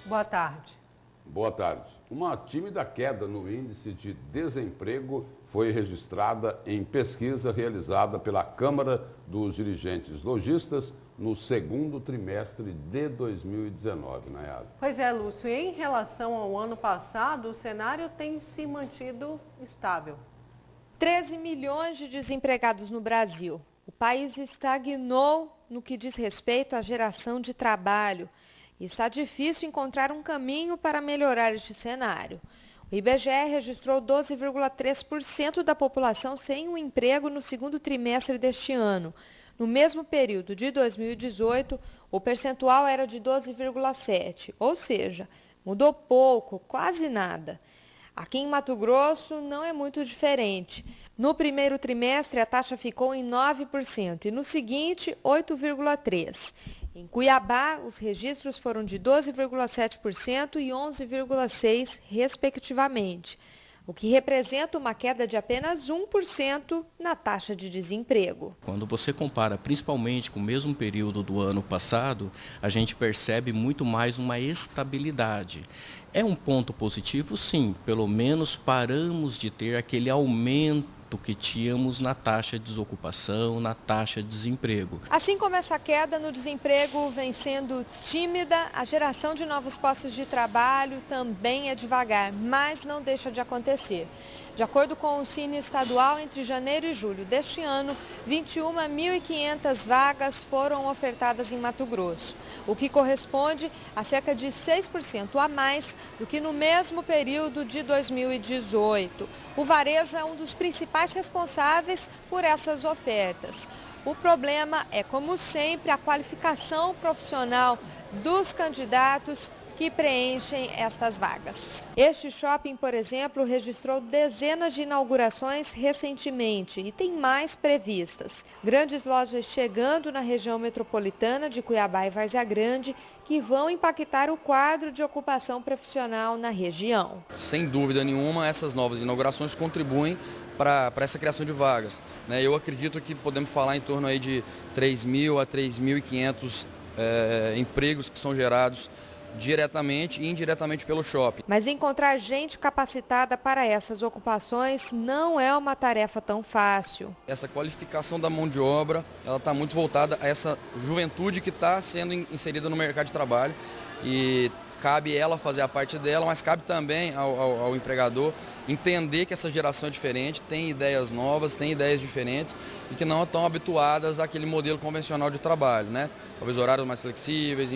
Boa tarde. Boa tarde. Uma tímida queda no índice de desemprego foi registrada em pesquisa realizada pela Câmara dos Dirigentes Lojistas no segundo trimestre de 2019, Nayara. Pois é, Lúcio, em relação ao ano passado, o cenário tem se mantido estável. 13 milhões de desempregados no Brasil. O país estagnou no que diz respeito à geração de trabalho. E está difícil encontrar um caminho para melhorar este cenário. O IBGE registrou 12,3% da população sem um emprego no segundo trimestre deste ano. No mesmo período de 2018, o percentual era de 12,7%, ou seja, mudou pouco, quase nada. Aqui em Mato Grosso não é muito diferente. No primeiro trimestre, a taxa ficou em 9% e no seguinte, 8,3%. Em Cuiabá, os registros foram de 12,7% e 11,6%, respectivamente, o que representa uma queda de apenas 1% na taxa de desemprego. Quando você compara principalmente com o mesmo período do ano passado, a gente percebe muito mais uma estabilidade. É um ponto positivo, sim, pelo menos paramos de ter aquele aumento que tínhamos na taxa de desocupação, na taxa de desemprego. Assim como essa queda no desemprego vem sendo tímida, a geração de novos postos de trabalho também é devagar, mas não deixa de acontecer. De acordo com o Cine Estadual, entre janeiro e julho deste ano, 21.500 vagas foram ofertadas em Mato Grosso, o que corresponde a cerca de 6% a mais do que no mesmo período de 2018. O varejo é um dos principais responsáveis por essas ofertas. O problema é, como sempre, a qualificação profissional dos candidatos que preenchem estas vagas. Este shopping, por exemplo, registrou dezenas de inaugurações recentemente e tem mais previstas. Grandes lojas chegando na região metropolitana de Cuiabá e Várzea Grande que vão impactar o quadro de ocupação profissional na região. Sem dúvida nenhuma, essas novas inaugurações contribuem para essa criação de vagas. Eu acredito que podemos falar em torno aí de 3.000 a 3.500 empregos que são gerados diretamente e indiretamente pelo shopping. Mas encontrar gente capacitada para essas ocupações não é uma tarefa tão fácil. Essa qualificação da mão de obra, ela está muito voltada a essa juventude que está sendo inserida no mercado de trabalho e cabe ela fazer a parte dela, mas cabe também ao empregador entender que essa geração é diferente, tem ideias novas, tem ideias diferentes e que não estão habituadas àquele modelo convencional de trabalho, Talvez horários mais flexíveis.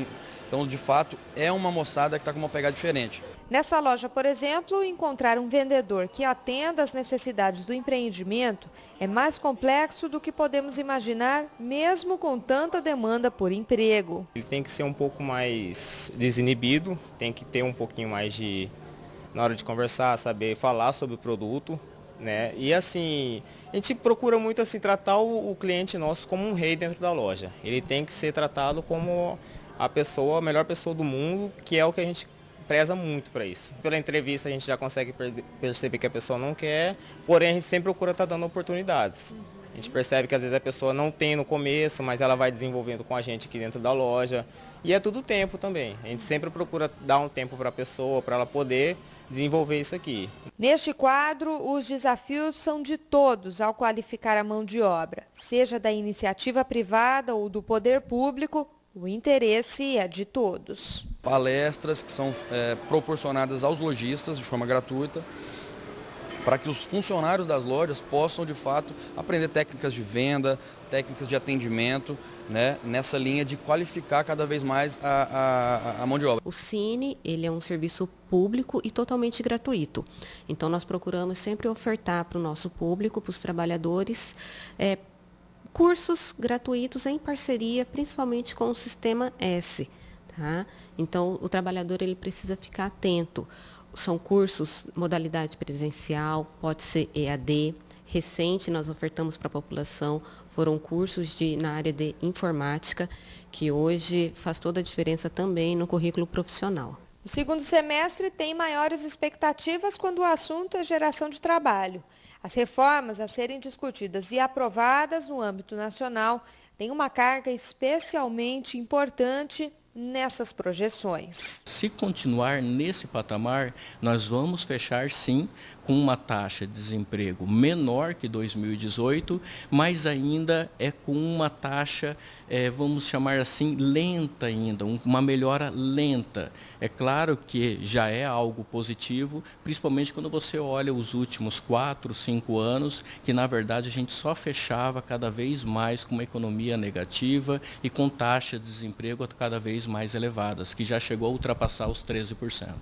Então, de fato, é uma moçada que está com uma pegada diferente. Nessa loja, por exemplo, encontrar um vendedor que atenda às necessidades do empreendimento é mais complexo do que podemos imaginar, mesmo com tanta demanda por emprego. Ele tem que ser um pouco mais desinibido, tem que ter um pouquinho mais na hora de conversar, saber falar sobre o produto, E assim, a gente procura muito assim, tratar o cliente nosso como um rei dentro da loja. Ele tem que ser tratado como a melhor pessoa do mundo, que é o que a gente preza muito para isso. Pela entrevista a gente já consegue perceber que a pessoa não quer, porém a gente sempre procura estar dando oportunidades. A gente percebe que às vezes a pessoa não tem no começo, mas ela vai desenvolvendo com a gente aqui dentro da loja. E é tudo tempo também. A gente sempre procura dar um tempo para a pessoa, para ela poder desenvolver isso aqui. Neste quadro, os desafios são de todos ao qualificar a mão de obra, seja da iniciativa privada ou do poder público. O interesse é de todos. Palestras que são proporcionadas aos lojistas de forma gratuita, para que os funcionários das lojas possam, de fato, aprender técnicas de venda, técnicas de atendimento, nessa linha de qualificar cada vez mais a mão de obra. O Cine, ele é um serviço público e totalmente gratuito. Então, nós procuramos sempre ofertar para o nosso público, para os trabalhadores, cursos gratuitos em parceria, principalmente com o Sistema S. Tá? Então, o trabalhador ele precisa ficar atento. São cursos, modalidade presencial, pode ser EAD. Recente, nós ofertamos para a população, foram cursos na área de informática, que hoje faz toda a diferença também no currículo profissional. O segundo semestre tem maiores expectativas quando o assunto é geração de trabalho. As reformas a serem discutidas e aprovadas no âmbito nacional têm uma carga especialmente importante nessas projeções. Se continuar nesse patamar, nós vamos fechar sim com uma taxa de desemprego menor que 2018, mas ainda é com uma taxa, vamos chamar assim, lenta ainda, uma melhora lenta. É claro que já é algo positivo, principalmente quando você olha os últimos 4, 5 anos, que na verdade a gente só fechava cada vez mais com uma economia negativa e com taxa de desemprego cada vez mais elevadas, que já chegou a ultrapassar os 13%.